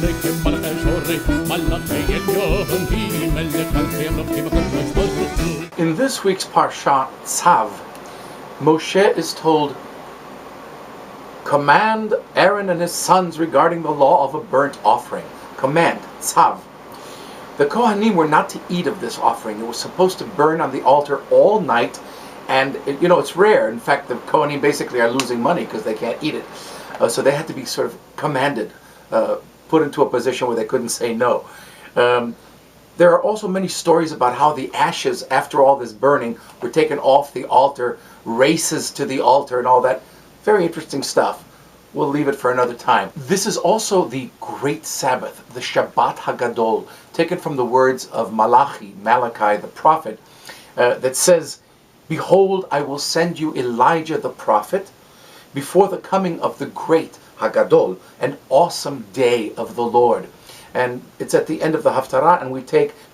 In this week's Parsha, Tzav, Moshe is told, command Aaron and his sons regarding the law of a burnt offering. Command, Tzav. The Kohanim were not to eat of this offering. It was supposed to burn on the altar all night, and it's rare. In fact, the Kohanim basically are losing money because they can't eat it. So they had to be sort of commanded, put into a position where they couldn't say no. There are also many stories about how the ashes, after all this burning, were taken off the altar, races to the altar and all that. Very interesting stuff. We'll leave it for another time. This is also the great Sabbath, the Shabbat HaGadol, taken from the words of Malachi the prophet, that says, "Behold, I will send you Elijah the prophet before the coming of the great HaGadol, an awesome day of the Lord." And it's at the end of the Haftarah, and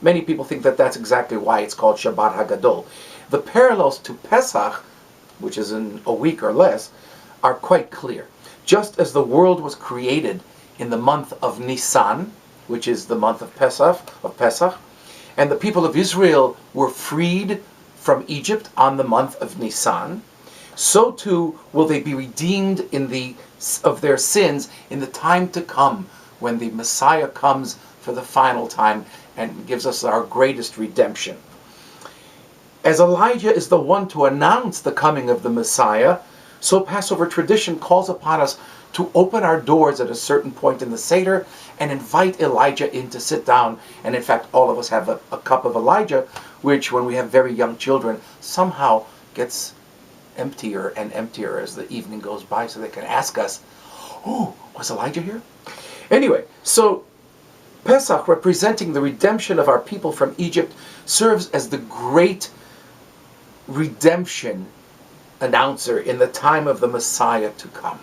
many people think that that's exactly why it's called Shabbat HaGadol. The parallels to Pesach, which is in a week or less, are quite clear. Just as the world was created in the month of Nisan, which is the month of Pesach, and the people of Israel were freed from Egypt on the month of Nisan, so too will they be redeemed of their sins in the time to come, when the Messiah comes for the final time and gives us our greatest redemption. As Elijah is the one to announce the coming of the Messiah, so Passover tradition calls upon us to open our doors at a certain point in the Seder and invite Elijah in to sit down. And in fact, all of us have a cup of Elijah, which when we have very young children, somehow gets emptier and emptier as the evening goes by, so they can ask us, "Oh, was Elijah here?" Anyway, so Pesach, representing the redemption of our people from Egypt, serves as the great redemption announcer in the time of the Messiah to come.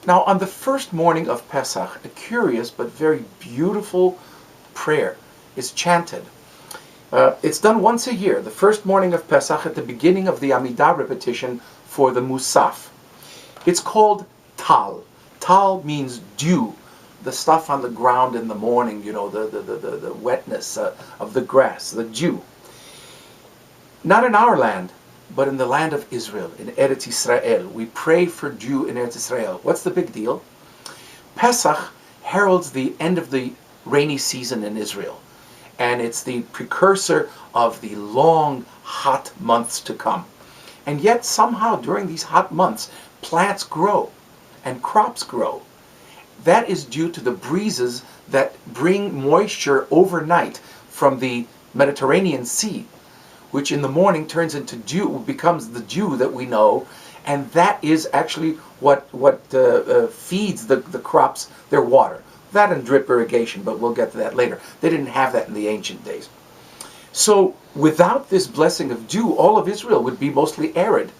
Now, on the first morning of Pesach, a curious but very beautiful prayer is chanted. It's done once a year, the first morning of Pesach, at the beginning of the Amidah repetition for the Mussaf. It's called Tal. Tal means dew, the stuff on the ground in the morning, the wetness of the grass, the dew. Not in our land, but in the land of Israel, in Eretz Israel. We pray for dew in Eretz Israel. What's the big deal? Pesach heralds the end of the rainy season in Israel, and it's the precursor of the long, hot months to come. And yet, somehow, during these hot months, plants grow and crops grow. That is due to the breezes that bring moisture overnight from the Mediterranean Sea, which in the morning turns into dew, becomes the dew that we know, and that is actually what feeds the crops their water. That and drip irrigation, but we'll get to that later. They didn't have that in the ancient days. So without this blessing of dew, all of Israel would be mostly arid.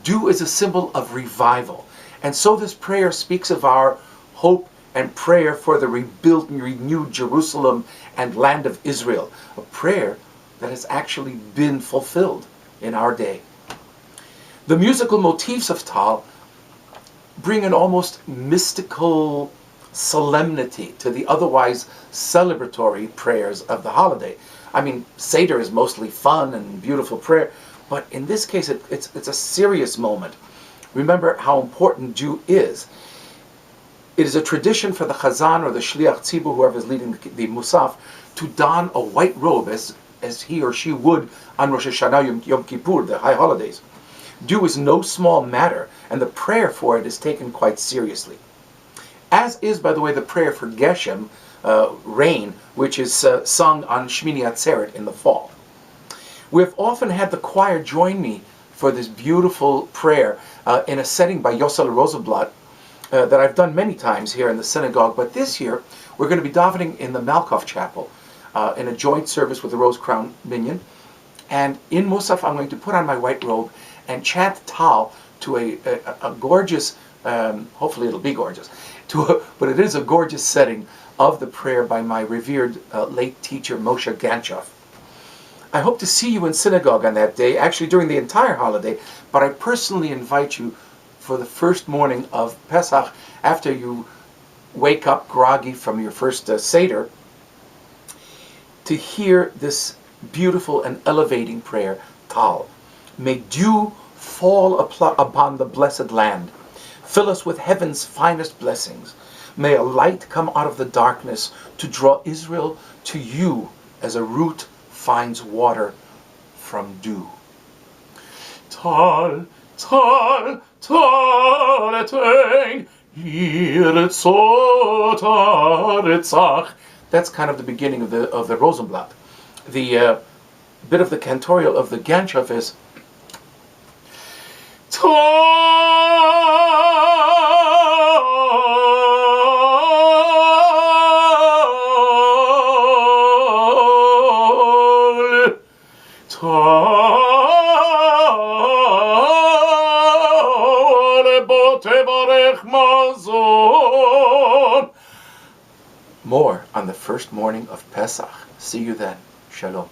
Dew is a symbol of revival. And so this prayer speaks of our hope and prayer for the rebuilt and renewed Jerusalem and land of Israel. A prayer that has actually been fulfilled in our day. The musical motifs of Tal bring an almost mystical solemnity to the otherwise celebratory prayers of the holiday. I mean, Seder is mostly fun and beautiful prayer, but in this case it's a serious moment. Remember how important dew is. It is a tradition for the Hazzan or the Shliach Tzibur, whoever is leading the Mussaf, to don a white robe as he or she would on Rosh Hashanah, Yom Kippur, the high holidays. Dew is no small matter, and the prayer for it is taken quite seriously. As is, by the way, the prayer for Geshem, rain, which is sung on Shmini Atzeret in the fall. We have often had the choir join me for this beautiful prayer in a setting by Yosel Rosenblatt that I've done many times here in the synagogue, but this year we're going to be davening in the Malkoff Chapel in a joint service with the Rose Crown Minyan. And in Mussaf, I'm going to put on my white robe and chant Tal to a gorgeous, hopefully it'll be gorgeous, but it is a gorgeous setting of the prayer by my revered late teacher Moshe Ganchoff. I hope to see you in synagogue on that day, actually during the entire holiday, but I personally invite you for the first morning of Pesach, after you wake up groggy from your first Seder, to hear this beautiful and elevating prayer, Tal. May dew fall upon the blessed land. Fill us with heaven's finest blessings. May a light come out of the darkness to draw Israel to you as a root finds water from dew. Tal, tal, tal etein, yiretzot haaretzach. That's kind of the beginning of the Rosenblatt. The bit of the cantorial of the Ganshof is more on the first morning of Pesach. See you then. Shalom.